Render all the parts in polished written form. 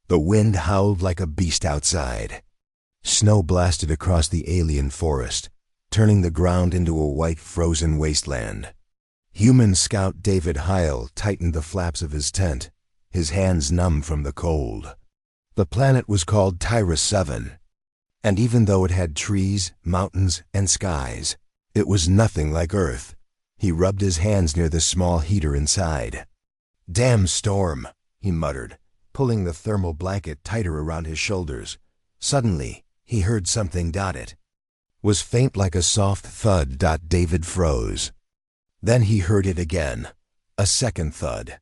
The wind howled like a beast outside. Snow blasted across the alien forest, turning the ground into a white frozen wasteland. Human scout David Heil tightened the flaps of his tent, his hands numb from the cold. The planet was called Tyrus 7, and even though it had trees, mountains, and skies, it was nothing like Earth. He rubbed his hands near the small heater inside. "Damn storm," he muttered, pulling the thermal blanket tighter around his shoulders. Suddenly, he heard something. It was faint like a soft thud. David froze. Then he heard it again, a second thud.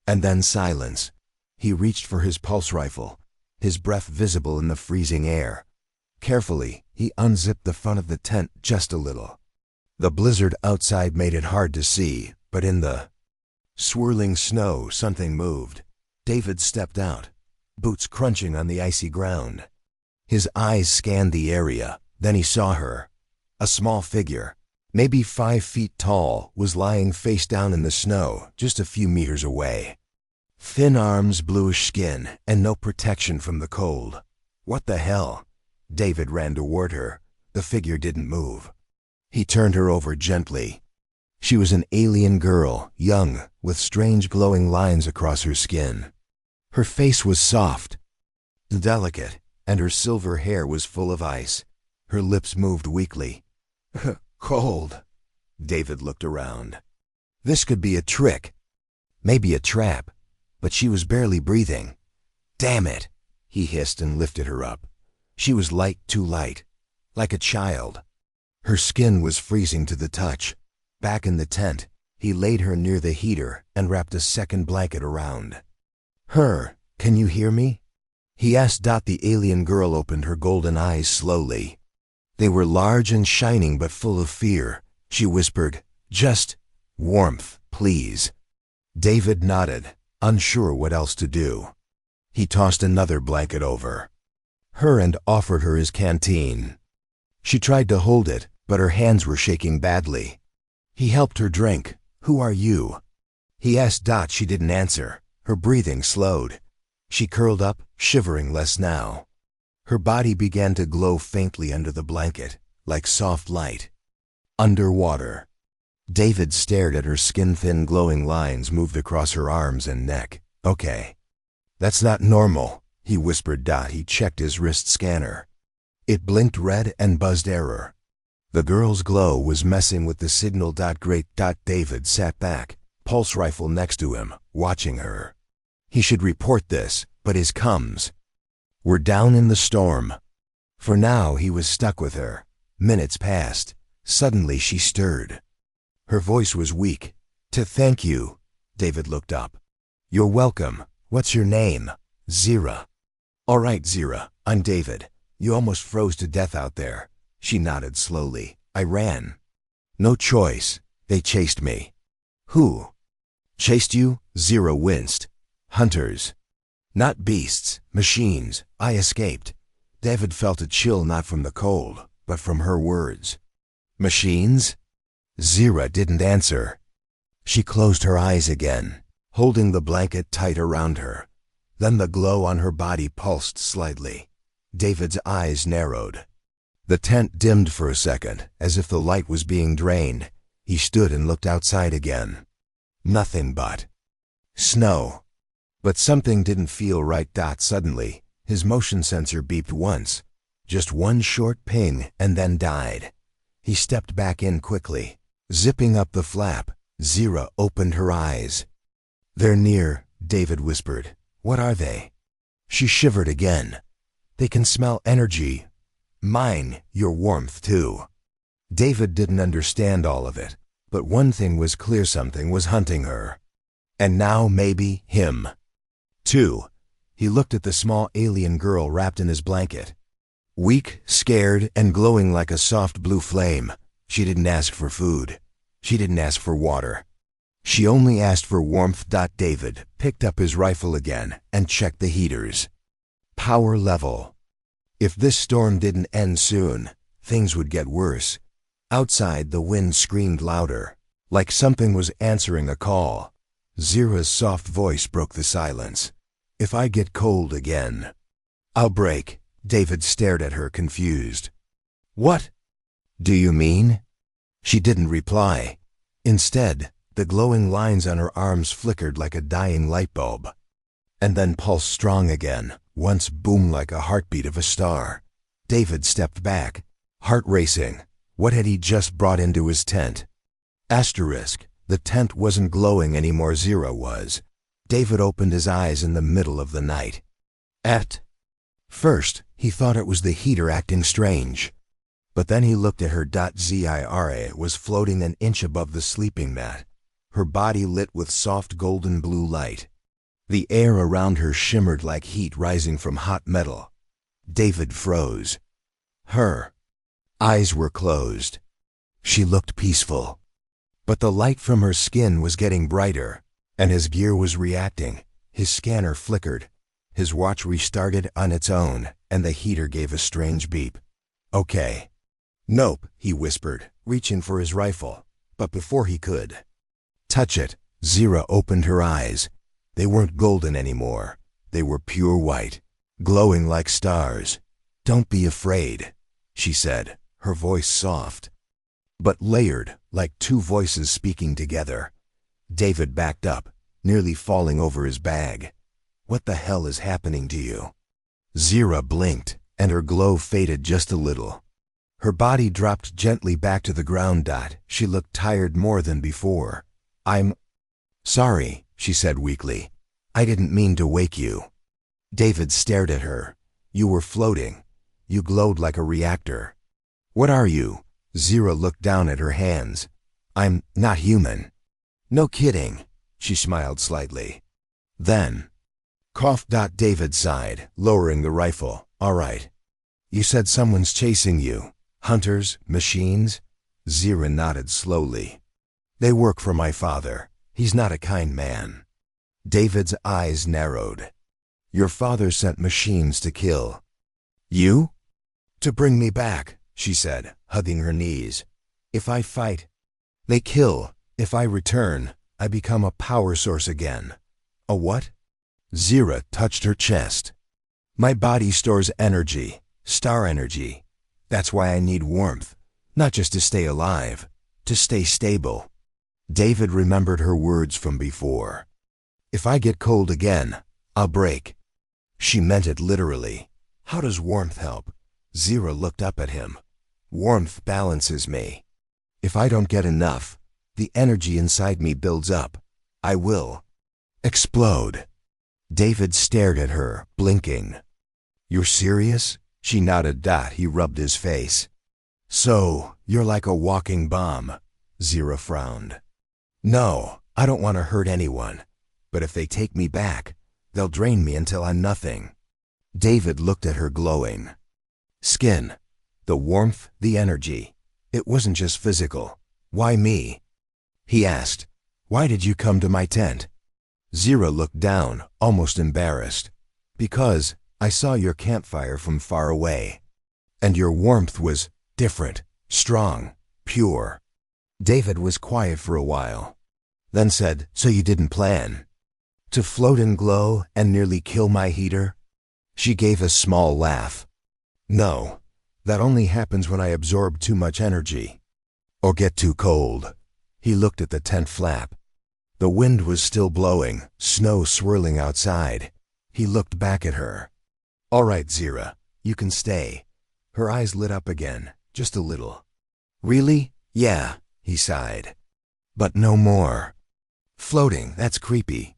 And then silence. He reached for his pulse rifle, his breath visible in the freezing air. Carefully, he unzipped the front of the tent just a little. The blizzard outside made it hard to see, but in the swirling snow something moved. David stepped out, boots crunching on the icy ground. His eyes scanned the area, then he saw her. A small figure, maybe 5 feet tall, was lying face down in the snow just a few meters away. Thin arms, bluish skin, and no protection from the cold. What the hell? David ran toward her. The figure didn't move. He turned her over gently. She was an alien girl, young, with strange glowing lines across her skin. Her face was soft, delicate, and her silver hair was full of ice. Her lips moved weakly. Cold. David looked around. This could be a trick, maybe a trap, but she was barely breathing. "Damn it," he hissed and lifted her up. She was light, too light, like a child. Her skin was freezing to the touch. Back in the tent, he laid her near the heater and wrapped a second blanket around. Can you hear me?" he asked. The alien girl opened her golden eyes slowly. They were large and shining but full of fear. She whispered, "Just warmth, please." David nodded, unsure what else to do. He tossed another blanket over her and offered her his canteen. She tried to hold it, but her hands were shaking badly. He helped her drink. "Who are you?" he asked. She didn't answer. Her breathing slowed. She curled up, shivering less now. Her body began to glow faintly under the blanket, like soft light. Underwater. David stared at her skin-thin glowing lines moved across her arms and neck. "Okay. That's not normal," he whispered. He checked his wrist scanner. It blinked red and buzzed error. The girl's glow was messing with the signal. Great. David sat back, pulse rifle next to him, watching her. He should report this, but his comes were down in the storm. For now he was stuck with her. Minutes passed. Suddenly she stirred. Her voice was weak. "To thank you." David looked up. "You're welcome. What's your name?" "Zira." "All right, Zira, I'm David. You almost froze to death out there." She nodded slowly. "I ran. No choice. They chased me." "Who chased you?" Zira winced. "Hunters. Not beasts, machines. I escaped." David felt a chill, not from the cold, but from her words. "Machines?" Zira didn't answer. She closed her eyes again, holding the blanket tight around her. Then the glow on her body pulsed slightly. David's eyes narrowed. The tent dimmed for a second, as if the light was being drained. He stood and looked outside again. Nothing but snow. But something didn't feel right. Suddenly, his motion sensor beeped once. Just one short ping, and then died. He stepped back in quickly, zipping up the flap. Zira opened her eyes. "They're near," David whispered. "What are they?" She shivered again. "They can smell energy. Mine, your warmth too." David didn't understand all of it, but one thing was clear: something was hunting her. And now maybe him, too. He looked at the small alien girl wrapped in his blanket. Weak, scared, and glowing like a soft blue flame. She didn't ask for food. She didn't ask for water. She only asked for warmth. David picked up his rifle again and checked the heaters. Power level. If this storm didn't end soon, things would get worse. Outside, the wind screamed louder, like something was answering a call. Zira's soft voice broke the silence. If I get cold again, I'll break. David stared at her, confused. What do you mean? She didn't reply. Instead, the glowing lines on her arms flickered like a dying light bulb, and then pulsed strong again, once boomed like a heartbeat of a star. David stepped back, heart racing. What had he just brought into his tent? Asterisk. The tent wasn't glowing anymore, Zero was. David opened his eyes in the middle of the night. At first, he thought it was the heater acting strange. But then he looked at her. Zira was floating an inch above the sleeping mat, her body lit with soft golden blue light. The air around her shimmered like heat rising from hot metal. David froze. Her eyes were closed. She looked peaceful. But the light from her skin was getting brighter, and his gear was reacting. His scanner flickered. His watch restarted on its own, and the heater gave a strange beep. Okay. Nope, he whispered, reaching for his rifle. But before he could touch it, Zira opened her eyes. They weren't golden anymore. They were pure white, glowing like stars. Don't be afraid, she said, her voice soft, but layered, like two voices speaking together. David backed up, nearly falling over his bag. What the hell is happening to you? Zira blinked, and her glow faded just a little. Her body dropped gently back to the ground. She looked tired more than before. I'm sorry, she said weakly. I didn't mean to wake you. David stared at her. You were floating. You glowed like a reactor. What are you? Zira looked down at her hands. I'm not human. No kidding, she smiled slightly. Then, coughed. David sighed, lowering the rifle. All right. You said someone's chasing you. Hunters, machines? Zira nodded slowly. They work for my father. He's not a kind man. David's eyes narrowed. Your father sent machines to kill you? To bring me back, she said, hugging her knees. If I fight, they kill. If I return, I become a power source again. A what? Zira touched her chest. My body stores energy, star energy. That's why I need warmth, not just to stay alive, to stay stable. David remembered her words from before. If I get cold again, I'll break. She meant it literally. How does warmth help? Zira looked up at him. Warmth balances me. If I don't get enough, the energy inside me builds up. I will explode. David stared at her, blinking. You're serious? She nodded. He rubbed his face. So, you're like a walking bomb. Zira frowned. No, I don't want to hurt anyone. But if they take me back, they'll drain me until I'm nothing. David looked at her, glowing. Skin. The warmth, the energy. It wasn't just physical. Why me? He asked. Why did you come to my tent? Zira looked down, almost embarrassed. Because I saw your campfire from far away. And your warmth was different, strong, pure. David was quiet for a while, then said, So you didn't plan to float and glow and nearly kill my heater? She gave a small laugh. No, that only happens when I absorb too much energy. Or get too cold. He looked at the tent flap. The wind was still blowing, snow swirling outside. He looked back at her. All right, Zira, you can stay. Her eyes lit up again, just a little. Really? Yeah, he sighed. But no more. Floating, that's creepy.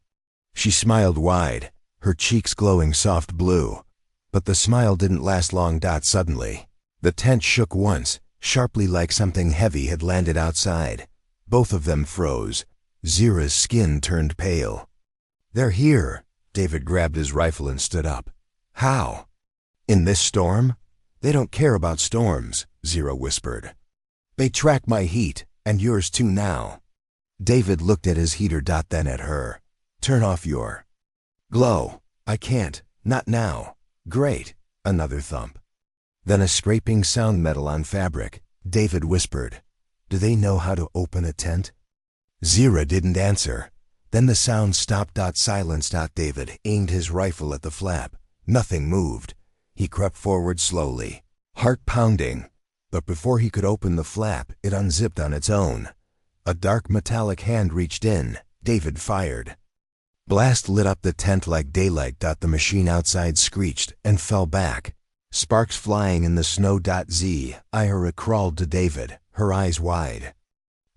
She smiled wide, her cheeks glowing soft blue. But the smile didn't last long. Suddenly, the tent shook once, sharply like something heavy had landed outside. Both of them froze. Zira's skin turned pale. They're here. David grabbed his rifle and stood up. How? In this storm? They don't care about storms, Zira whispered. They track my heat, and yours too now. David looked at his heater. Then at her. Turn off your glow. I can't. Not now. Great. Another thump. Then a scraping sound, metal on fabric. David whispered. Do they know how to open a tent? Zira didn't answer. Then the sound stopped. Silence. David aimed his rifle at the flap. Nothing moved. He crept forward slowly, heart pounding. But before he could open the flap, it unzipped on its own. A dark metallic hand reached in. David fired. Blast lit up the tent like daylight. The machine outside screeched and fell back, sparks flying in the snow. Ira crawled to David, her eyes wide.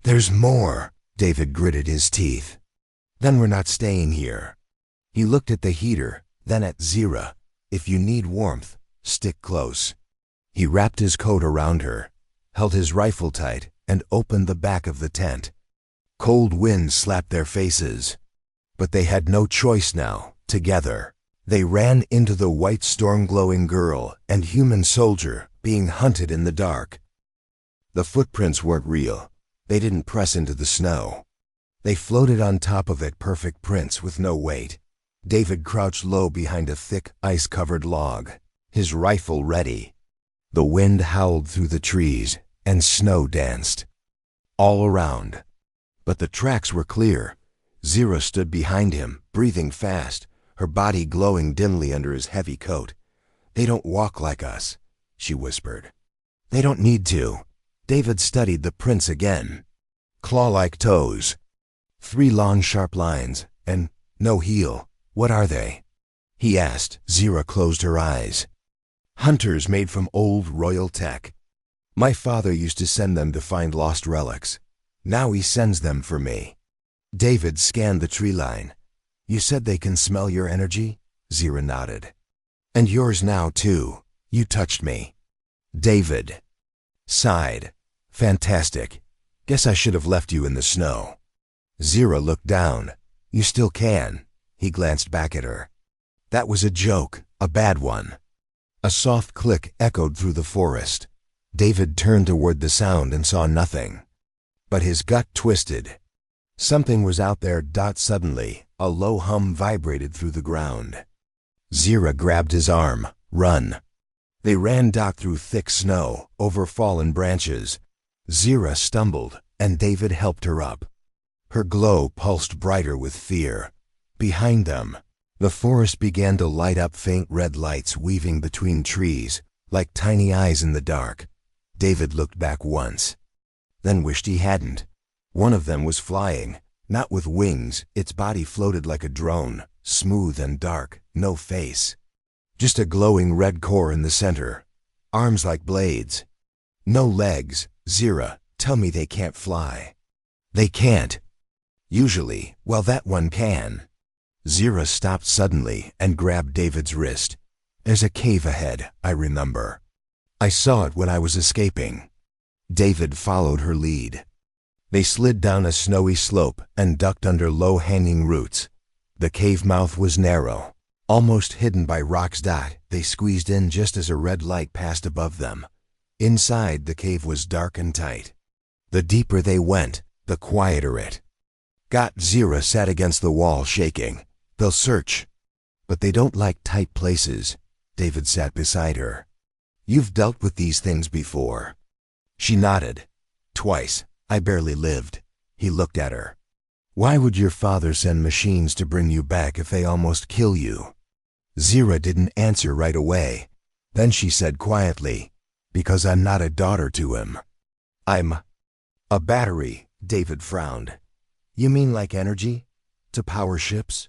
"There's more," David gritted his teeth. "Then we're not staying here." He looked at the heater, then at Zira. "If you need warmth, stick close." He wrapped his coat around her, held his rifle tight, and opened the back of the tent. Cold winds slapped their faces. But they had no choice now. Together, they ran into the white storm-glowing girl and human soldier being hunted in the dark. The footprints weren't real. They didn't press into the snow. They floated on top of it, perfect prints with no weight. David crouched low behind a thick, ice-covered log, his rifle ready. The wind howled through the trees, and snow danced all around. But the tracks were clear. Zira stood behind him, breathing fast, her body glowing dimly under his heavy coat. "They don't walk like us," she whispered. "They don't need to." David studied the prints again. Claw-like toes. 3 long sharp lines, and no heel. "What are they?" he asked. Zira closed her eyes. "Hunters made from old royal tech. My father used to send them to find lost relics. Now he sends them for me." David scanned the tree line. "You said they can smell your energy?" Zira nodded. "And yours now, too. You touched me." David sighed. "Fantastic. Guess I should have left you in the snow." Zira looked down. "You still can." He glanced back at her. "That was a joke, a bad one." A soft click echoed through the forest. David turned toward the sound and saw nothing. But his gut twisted. Something was out there. Suddenly, a low hum vibrated through the ground. Zira grabbed his arm. "Run." They ran through thick snow, over fallen branches. Zira stumbled, and David helped her up. Her glow pulsed brighter with fear. Behind them, the forest began to light up, faint red lights weaving between trees, like tiny eyes in the dark. David looked back once, then wished he hadn't. One of them was flying, not with wings. Its body floated like a drone, smooth and dark, no face. Just a glowing red core in the center, arms like blades. No legs. "Zira, tell me they can't fly." "They can't. Usually, well, that one can." Zira stopped suddenly and grabbed David's wrist. "There's a cave ahead, I remember. I saw it when I was escaping." David followed her lead. They slid down a snowy slope and ducked under low-hanging roots. The cave mouth was narrow, almost hidden by rocks. They squeezed in just as a red light passed above them. Inside, the cave was dark and tight. The deeper they went, the quieter it got. Zira sat against the wall, shaking. "They'll search, but they don't like tight places." David sat beside her. "You've dealt with these things before." She nodded. "Twice. I barely lived." He looked at her. "Why would your father send machines to bring you back if they almost kill you?" Zira didn't answer right away. Then she said quietly, "Because I'm not a daughter to him. I'm a battery." David frowned. "You mean like energy? To power ships?"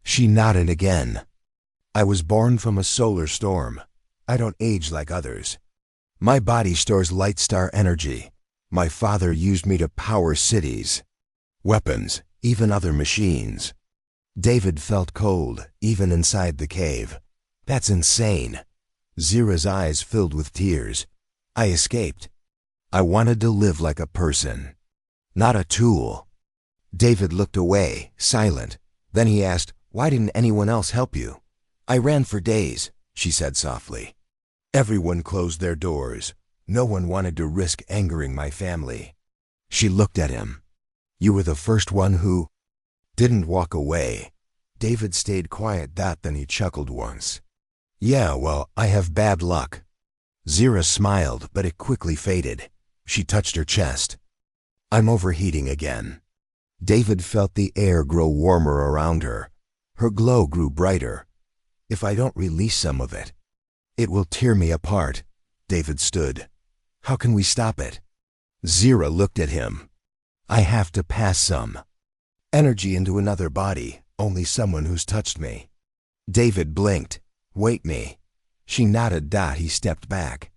She nodded again. "I was born from a solar storm. I don't age like others. My body stores light star energy. My father used me to power cities, weapons, even other machines." David felt cold, even inside the cave. "That's insane." Zira's eyes filled with tears. "I escaped. I wanted to live like a person, not a tool." David looked away, silent. Then he asked, "Why didn't anyone else help you?" "I ran for days," she said softly. "Everyone closed their doors. No one wanted to risk angering my family." She looked at him. "You were the first one who didn't walk away." David stayed quiet. Then he chuckled once. "Yeah, well, I have bad luck." Zira smiled, but it quickly faded. She touched her chest. "I'm overheating again." David felt the air grow warmer around her. Her glow grew brighter. If I don't release some of it, it will tear me apart. David stood. How can we stop it? Zira looked at him. I have to pass some energy into another body, only someone who's touched me. David blinked. Wait me. She nodded. He stepped back.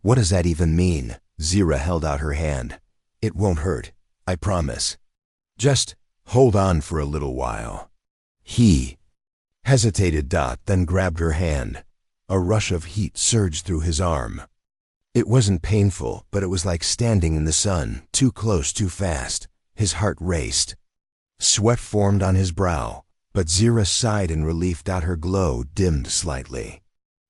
What does that even mean? Zira held out her hand. It won't hurt, I promise. Just hold on for a little while. He hesitated. Then grabbed her hand. A rush of heat surged through his arm. It wasn't painful, but it was like standing in the sun, too close, too fast. His heart raced. Sweat formed on his brow, but Zira sighed in relief. Her glow dimmed slightly.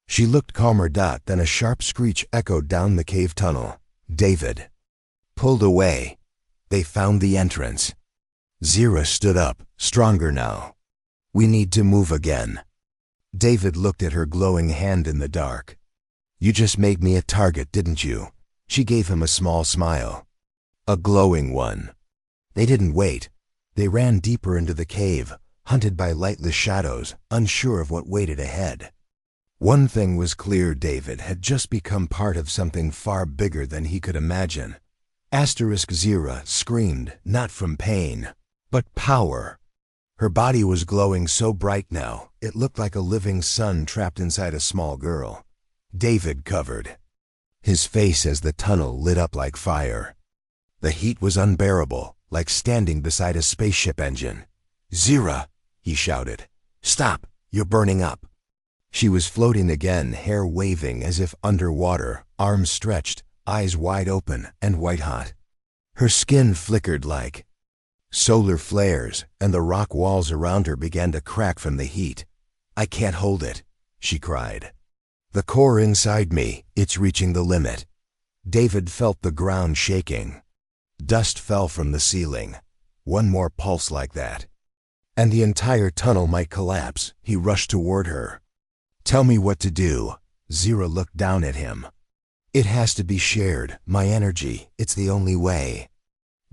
She looked calmer. Then a sharp screech echoed down the cave tunnel. David pulled away. They found the entrance. Zira stood up, stronger now. We need to move again. David looked at her glowing hand in the dark. You just made me a target, didn't you? She gave him a small smile. A glowing one. They didn't wait. They ran deeper into the cave, hunted by lightless shadows, unsure of what waited ahead. One thing was clear: David had just become part of something far bigger than he could imagine. Zira screamed, not from pain, but power. Her body was glowing so bright now, it looked like a living sun trapped inside a small girl. David covered his face as the tunnel lit up like fire. The heat was unbearable, like standing beside a spaceship engine. Zira, he shouted. Stop, you're burning up. She was floating again, hair waving as if underwater, arms stretched, eyes wide open and white-hot. Her skin flickered like solar flares, and the rock walls around her began to crack from the heat. I can't hold it, she cried. The core inside me, it's reaching the limit. David felt the ground shaking. Dust fell from the ceiling. One more pulse like that, and the entire tunnel might collapse. He rushed toward her. Tell me what to do. Zira looked down at him. It has to be shared, my energy. It's the only way.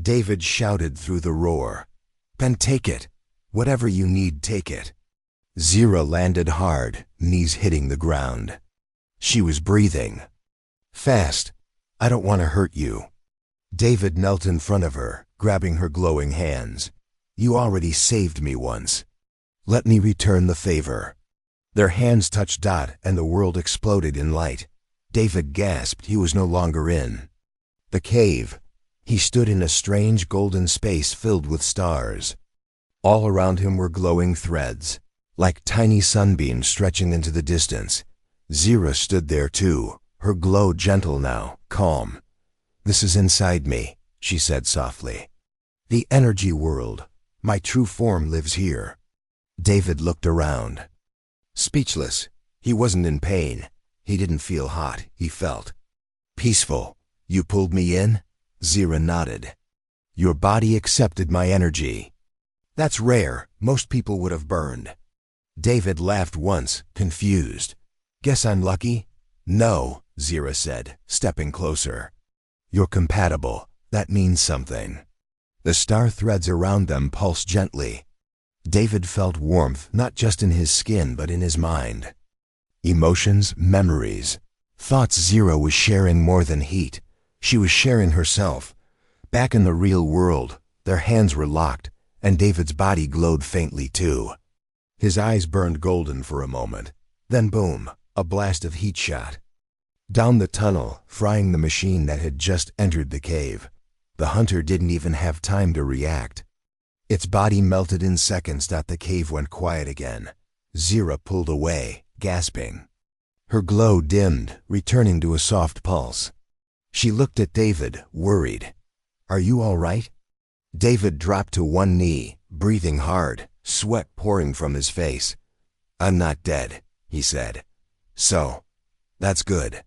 David shouted through the roar. Then take it. Whatever you need, take it. Zira landed hard, knees hitting the ground. She was breathing fast. I don't want to hurt you. David knelt in front of her, grabbing her glowing hands. You already saved me once. Let me return the favor. Their hands touched, and the world exploded in light. David gasped. He was no longer in the cave. He stood in a strange golden space filled with stars. All around him were glowing threads, like tiny sunbeams stretching into the distance. Zira stood there too, her glow gentle now, calm. This is inside me, she said softly. The energy world. My true form lives here. David looked around. Speechless. He wasn't in pain. He didn't feel hot. He felt peaceful. You pulled me in? Zira nodded. Your body accepted my energy. That's rare. Most people would have burned. David laughed once, confused. Guess I'm lucky? No, Zira said, stepping closer. You're compatible. That means something. The star threads around them pulsed gently. David felt warmth, not just in his skin, but in his mind. Emotions, memories, thoughts. Zira was sharing more than heat. She was sharing herself. Back in the real world, their hands were locked, and David's body glowed faintly too. His eyes burned golden for a moment. Then boom, a blast of heat shot down the tunnel, frying the machine that had just entered the cave. The hunter didn't even have time to react. Its body melted in seconds. The cave went quiet again. Zira pulled away, gasping. Her glow dimmed, returning to a soft pulse. She looked at David, worried. Are you all right? David dropped to one knee, breathing hard, sweat pouring from his face. I'm not dead, he said. So, that's good.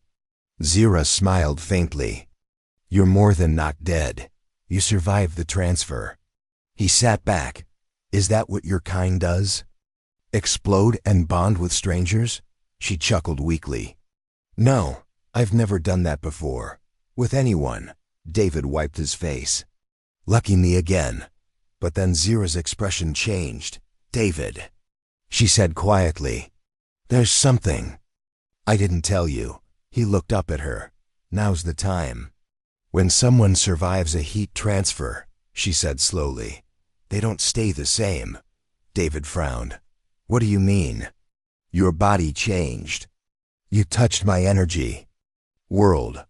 Zira smiled faintly. You're more than not dead. You survived the transfer. He sat back. Is that what your kind does? Explode and bond with strangers? She chuckled weakly. No, I've never done that before. With anyone. David wiped his face. Lucky me again. But then Zira's expression changed. "David," she said quietly, "there's something. I didn't tell you." He looked up at her. "Now's the time." "When someone survives a heat transfer," she said slowly, "they don't stay the same." David frowned. "What do you mean?" "Your body changed. You touched my energy world.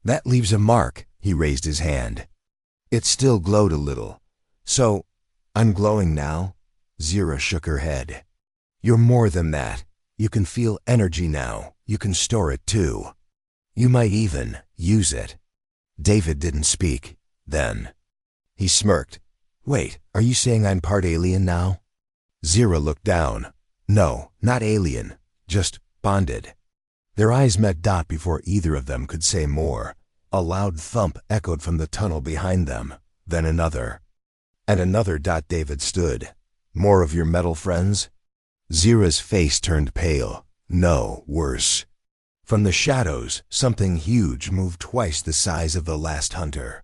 That leaves a mark." He raised his hand. It still glowed a little. "So, I'm glowing now?" Zira shook her head. "You're more than that. You can feel energy now. You can store it too. You might even use it." David didn't speak. Then he smirked. "Wait, are you saying I'm part alien now?" Zira looked down. "No, not alien. Just bonded." Their eyes met before either of them could say more. A loud thump echoed from the tunnel behind them, then another. And another. David stood. "More of your metal friends?" Zira's face turned pale. "No, worse." From the shadows, something huge moved twice the size of the last hunter.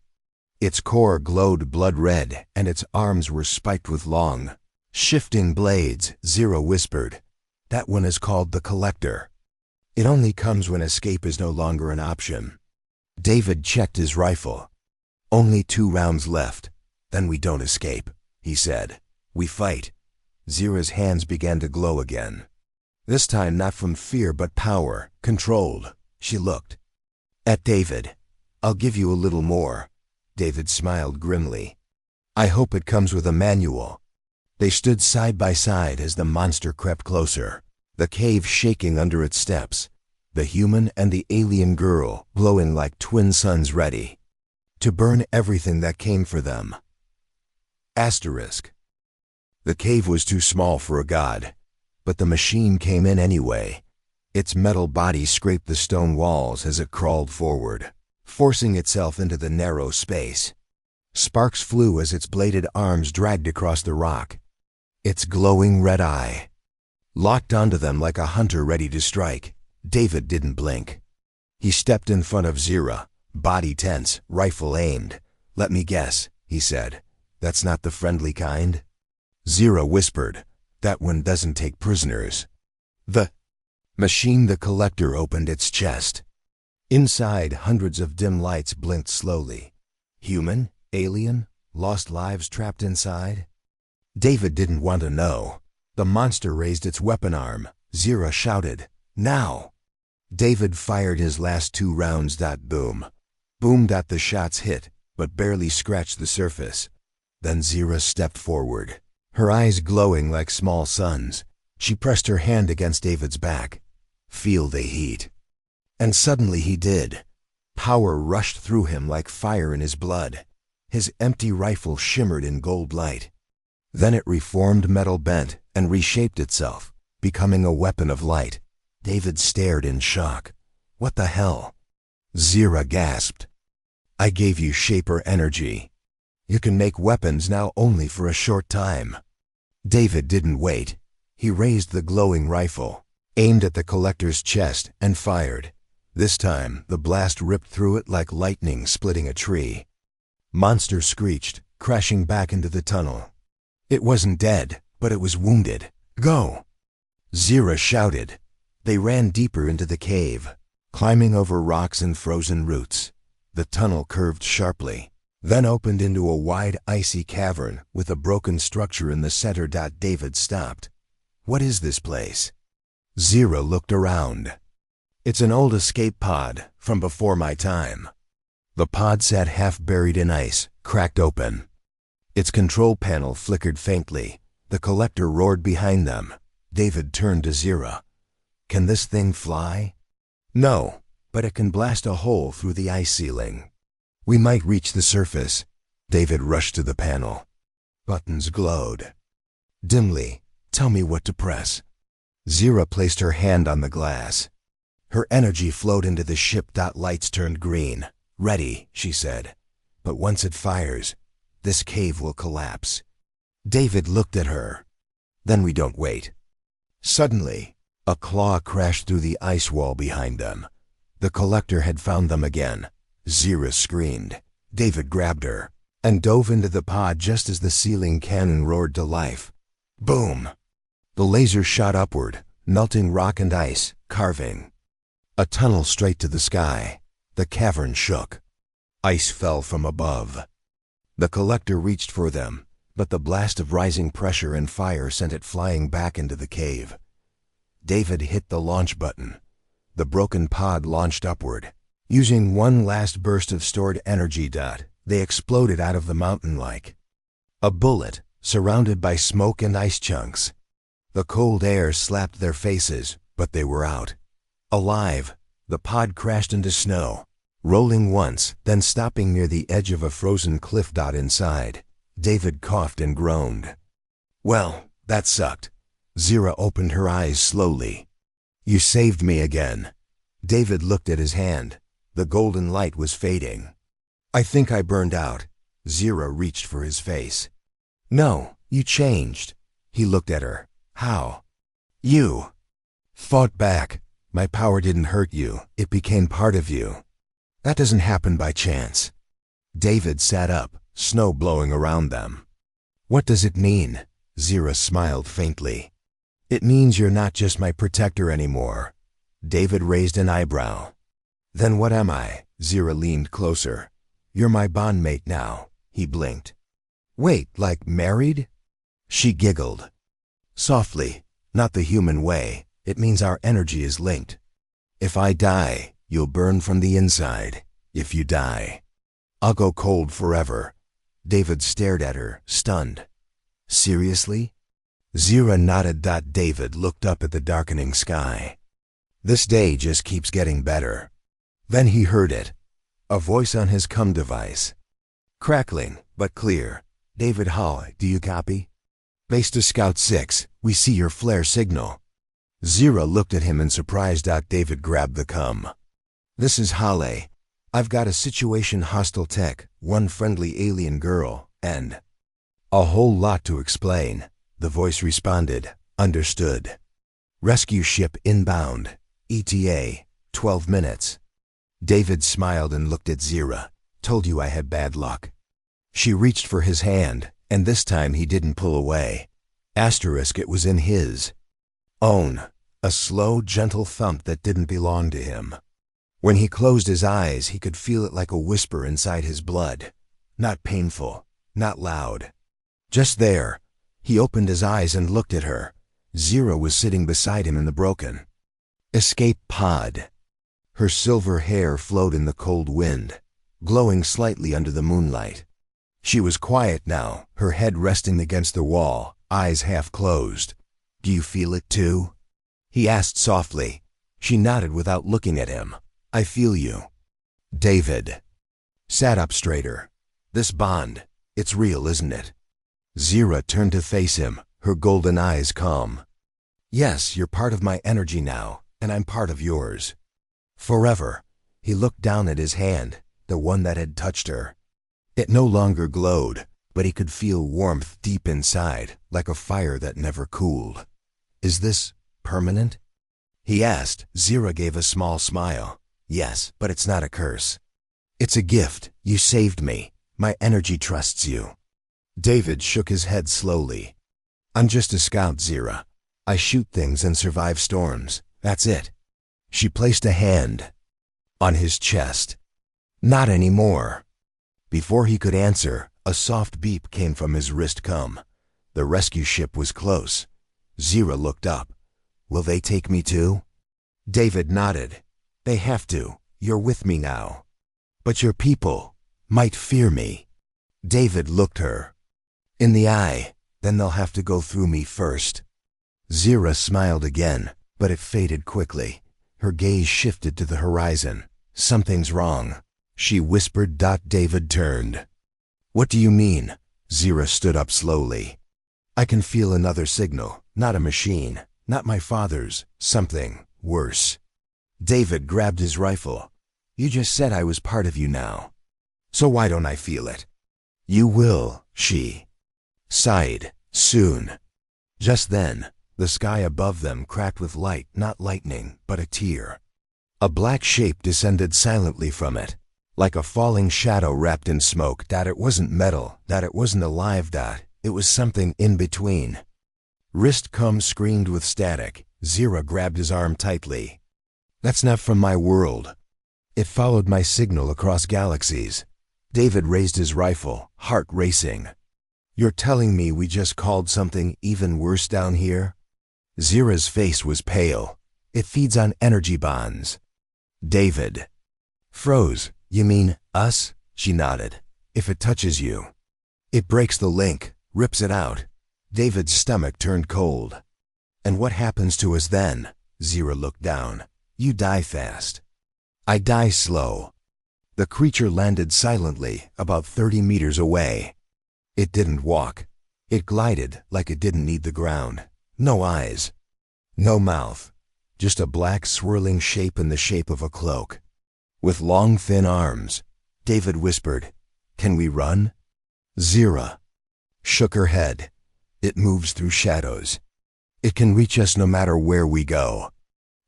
Its core glowed blood red, and its arms were spiked with long, shifting blades. Zira whispered, "That one is called the Collector. It only comes when escape is no longer an option." David checked his rifle. "Only 2 rounds left. Then we don't escape," he said. "We fight." Zira's hands began to glow again. This time not from fear but power, controlled. She looked at David. "I'll give you a little more." David smiled grimly. "I hope it comes with a manual." They stood side by side as the monster crept closer, the cave shaking under its steps, the human and the alien girl glowing like twin suns ready to burn everything that came for them. Asterisk. The cave was too small for a god, but the machine came in anyway. Its metal body scraped the stone walls as it crawled forward, forcing itself into the narrow space. Sparks flew as its bladed arms dragged across the rock, its glowing red eye locked onto them like a hunter ready to strike. David didn't blink. He stepped in front of Zira, body tense, rifle aimed. "Let me guess," he said. "That's not the friendly kind?" Zira whispered, "That one doesn't take prisoners." The machine. The Collector opened its chest. Inside, hundreds of dim lights blinked slowly. Human? Alien? Lost lives trapped inside? David didn't want to know. The monster raised its weapon arm. Zira shouted, "Now!" David fired his last 2 rounds. Boom. Boom. The shots hit, but barely scratched the surface. Then Zira stepped forward, her eyes glowing like small suns. She pressed her hand against David's back. "Feel the heat." And suddenly he did. Power rushed through him like fire in his blood. His empty rifle shimmered in gold light. Then it reformed, metal bent, and reshaped itself, becoming a weapon of light. David stared in shock. "What the hell?" Zira gasped. "I gave you shaper energy. You can make weapons now only for a short time." David didn't wait. He raised the glowing rifle, aimed at the Collector's chest, and fired. This time, the blast ripped through it like lightning splitting a tree. Monster screeched, crashing back into the tunnel. It wasn't dead, but it was wounded. "Go!" Zira shouted. They ran deeper into the cave, climbing over rocks and frozen roots. The tunnel curved sharply, then opened into a wide, icy cavern with a broken structure in the center. David stopped. "What is this place?" Zira looked around. "It's an old escape pod from before my time." The pod sat half buried in ice, cracked open. Its control panel flickered faintly. The Collector roared behind them. David turned to Zira. "Can this thing fly?" "No, but it can blast a hole through the ice ceiling. We might reach the surface." David rushed to the panel. Buttons glowed. Dimly, "Tell me what to press." Zira placed her hand on the glass. Her energy flowed into the ship. Lights turned green. "Ready," she said. "But once it fires, this cave will collapse." David looked at her. "Then we don't wait." Suddenly, a claw crashed through the ice wall behind them. The Collector had found them again. Zira screamed. David grabbed her. and dove into the pod just as the ceiling cannon roared to life. Boom! The laser shot upward, melting rock and ice, carving a tunnel straight to the sky. The cavern shook. Ice fell from above. The collector reached for them, but the blast of rising pressure and fire sent it flying back into the cave. David hit the launch button. The broken pod launched upward. Using one last burst of stored energy, they exploded out of the mountain like a bullet, surrounded by smoke and ice chunks. The cold air slapped their faces, but they were out. Alive, the pod crashed into snow, rolling once, then stopping near the edge of a frozen cliff. Inside, David coughed and groaned. Well, that sucked. Zira opened her eyes slowly. You saved me again. David looked at his hand. The golden light was fading. I think I burned out. Zira reached for his face. No, you changed. He looked at her. How? You fought back. My power didn't hurt you. It became part of you. That doesn't happen by chance. David sat up, snow blowing around them. What does it mean? Zira smiled faintly. It means you're not just my protector anymore. David raised an eyebrow. Then what am I? Zira leaned closer. You're my bondmate now. He blinked. Wait, like married? She giggled. Softly, not the human way. It means our energy is linked. If I die, you'll burn from the inside. If you die, I'll go cold forever. David stared at her, stunned. Seriously? Zira nodded. David looked up at the darkening sky. This day just keeps getting better. Then he heard it. A voice on his comm device. Crackling, but clear. David Hall, do you copy? Base to Scout 6, we see your flare signal. Zira looked at him in surprise. David grabbed the comm. This is Halle. I've got a situation: hostile tech, one friendly alien girl, and a whole lot to explain. The voice responded. Understood. Rescue ship inbound. ETA, 12 minutes. David smiled and looked at Zira. Told you I had bad luck. She reached for his hand, and this time he didn't pull away. Asterisk, it was in his own. A slow, gentle thump that didn't belong to him. When he closed his eyes, he could feel it like a whisper inside his blood. Not painful, not loud. Just there. He opened his eyes and looked at her. Zira was sitting beside him in the broken escape pod. Her silver hair flowed in the cold wind, glowing slightly under the moonlight. She was quiet now, her head resting against the wall, eyes half closed. Do you feel it too? He asked softly. She nodded without looking at him. I feel you. David sat up straighter. This bond, it's real, isn't it? Zira turned to face him, her golden eyes calm. Yes, you're part of my energy now, and I'm part of yours. Forever. He looked down at his hand, the one that had touched her. It no longer glowed, but he could feel warmth deep inside, like a fire that never cooled. Is this permanent? He asked. Zira gave a small smile. Yes, but it's not a curse. It's a gift. You saved me. My energy trusts you. David shook his head slowly. I'm just a scout, Zira. I shoot things and survive storms. That's it. She placed a hand on his chest. Not anymore. Before he could answer, a soft beep came from his wrist comm. The rescue ship was close. Zira looked up. Will they take me too? David nodded. They have to. You're with me now. But your people might fear me. David looked her in the eye. Then they'll have to go through me first. Zira smiled again, but it faded quickly. Her gaze shifted to the horizon. Something's wrong, she whispered. David turned. What do you mean? Zira stood up slowly. I can feel another signal, not a machine, not my father's, something worse. David grabbed his rifle. You just said I was part of you now. So why don't I feel it? You will, she sighed, soon. Just then, the sky above them cracked with light, not lightning, but a tear. A black shape descended silently from it. Like a falling shadow wrapped in smoke. It wasn't metal, it wasn't alive. It was something in between. Wrist screamed with static. Zira grabbed his arm tightly. That's not from my world. It followed my signal across galaxies. David raised his rifle, heart racing. You're telling me we just called something even worse down here? Zira's face was pale. It feeds on energy bonds. David froze. You mean us? She nodded. If it touches you, it breaks the link, rips it out. David's stomach turned cold. And what happens to us then? Zira looked down. You die fast. I die slow. The creature landed silently, about 30 meters away. It didn't walk. It glided like it didn't need the ground. No eyes. No mouth. Just a black swirling shape in the shape of a cloak. With long thin arms. David whispered, "Can we run?" Zira shook her head. It moves through shadows. It can reach us no matter where we go.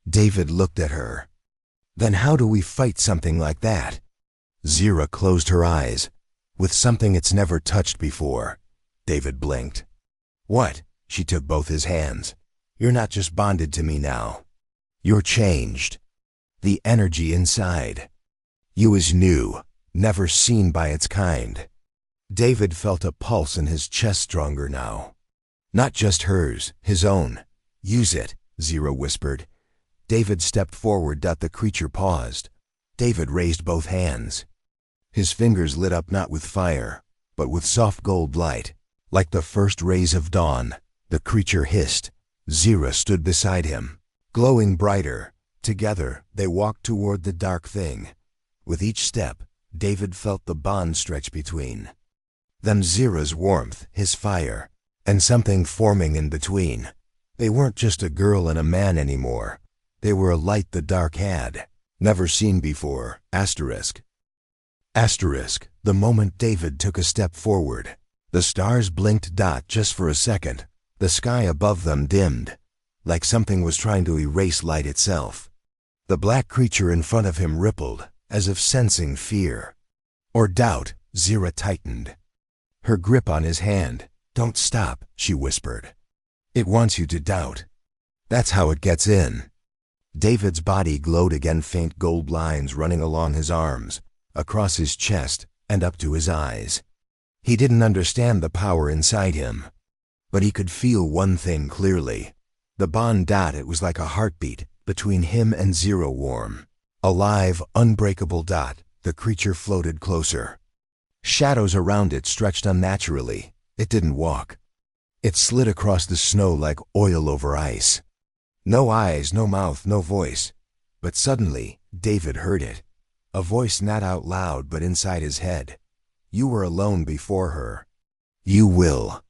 David looked at her. Then how do we fight something like that? Zira closed her eyes. With something it's never touched before. David blinked. What? She took both his hands. You're not just bonded to me now. You're changed. The energy inside. You is new, never seen by its kind. David felt a pulse in his chest, stronger now. Not just hers, his own. Use it, Zira whispered. David stepped forward. The creature paused. David raised both hands. His fingers lit up not with fire, but with soft gold light, like the first rays of dawn. The creature hissed. Zira stood beside him, glowing brighter. Together, they walked toward the dark thing. With each step, David felt the bond stretch between them. Zira's warmth, his fire, and something forming in between. They weren't just a girl and a man anymore. They were a light the dark had never seen before. Asterisk. The moment David took a step forward, the stars blinked. Just for a second, the sky above them dimmed, like something was trying to erase light itself. The black creature in front of him rippled, as if sensing fear or doubt. Zira tightened her grip on his hand. Don't stop, she whispered. It wants you to doubt. That's how it gets in. David's body glowed again, faint gold lines running along his arms, across his chest, and up to his eyes. He didn't understand the power inside him, but he could feel one thing clearly. The bond. It was like a heartbeat between him and Zira, warm, alive, unbreakable. The creature floated closer. Shadows around it stretched unnaturally. It didn't walk. It slid across the snow like oil over ice. No eyes, no mouth, no voice. But suddenly, David heard it. A voice not out loud but inside his head. You were alone before her. You will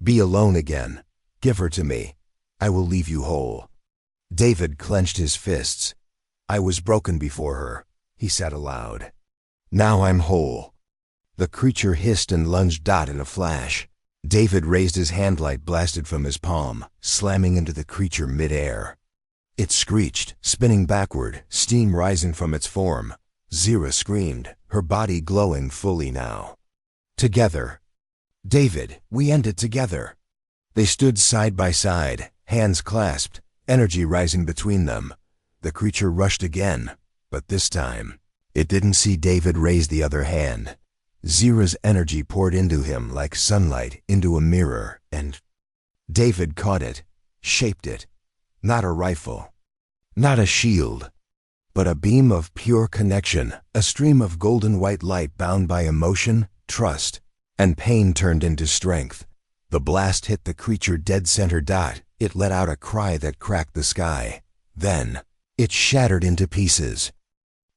be alone again. Give her to me. I will leave you whole. David clenched his fists. I was broken before her, he said aloud. Now I'm whole. The creature hissed and lunged. In a flash, David raised his hand. Light blasted from his palm, slamming into the creature mid-air. It screeched, spinning backward, steam rising from its form. Zira screamed, her body glowing fully now. Together. David, we end it together. They stood side by side, hands clasped, energy rising between them. The creature rushed again, but this time, it didn't see David raise the other hand. Zira's energy poured into him like sunlight into a mirror, and David caught it, shaped it. Not a rifle, not a shield, but a beam of pure connection, a stream of golden white light bound by emotion, trust, and pain turned into strength. The blast hit the creature dead center. It let out a cry that cracked the sky. Then, it shattered into pieces.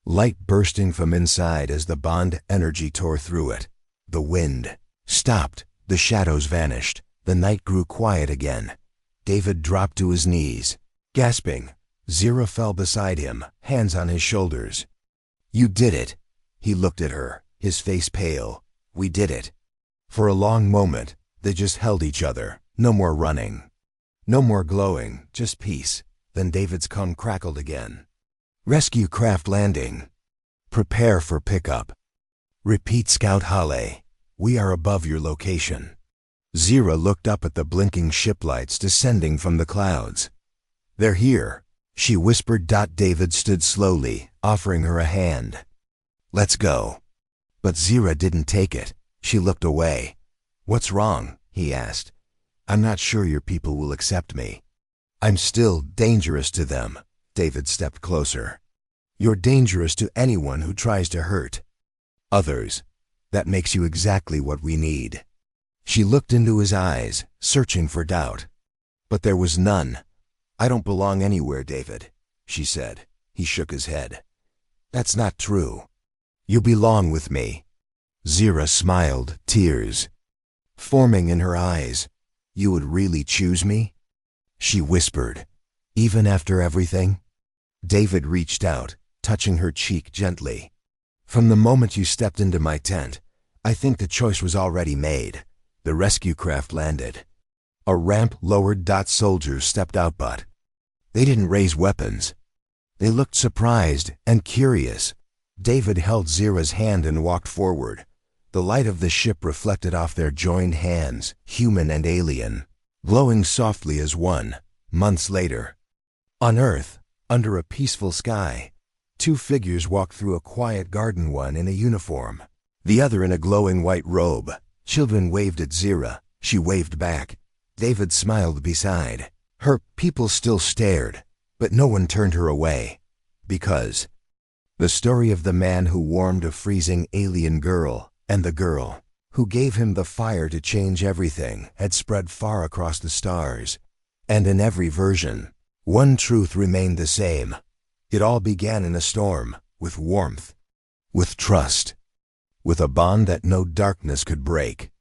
Light bursting from inside as the bond energy tore through it. The wind stopped. The shadows vanished. The night grew quiet again. David dropped to his knees, gasping. Zira fell beside him, hands on his shoulders. You did it. He looked at her, his face pale. We did it. For a long moment, they just held each other. No more running. No more glowing, just peace. Then David's cum crackled again. Rescue craft landing. Prepare for pickup. Repeat, Scout Hale. We are above your location. Zira looked up at the blinking ship lights descending from the clouds. They're here, she whispered. David stood slowly, offering her a hand. Let's go. But Zira didn't take it. She looked away. What's wrong? He asked. I'm not sure your people will accept me. I'm still dangerous to them. David stepped closer. You're dangerous to anyone who tries to hurt others. That makes you exactly what we need. She looked into his eyes, searching for doubt. But there was none. I don't belong anywhere, David, she said. He shook his head. That's not true. You belong with me. Zira smiled, tears forming in her eyes. You would really choose me? She whispered. Even after everything? David reached out, touching her cheek gently. From the moment you stepped into my tent, I think the choice was already made. The rescue craft landed. A ramp lowered. Soldiers stepped out, but they didn't raise weapons. They looked surprised and curious. David held Zira's hand and walked forward. The light of the ship reflected off their joined hands, human and alien, glowing softly as one. Months later, on Earth, under a peaceful sky, two figures walked through a quiet garden, one in a uniform, the other in a glowing white robe. Children waved at Zira. She waved back. David smiled beside her. People still stared, but no one turned her away. Because the story of the man who warmed a freezing alien girl and the girl who gave him the fire to change everything had spread far across the stars. And in every version, one truth remained the same. It all began in a storm, with warmth, with trust, with a bond that no darkness could break.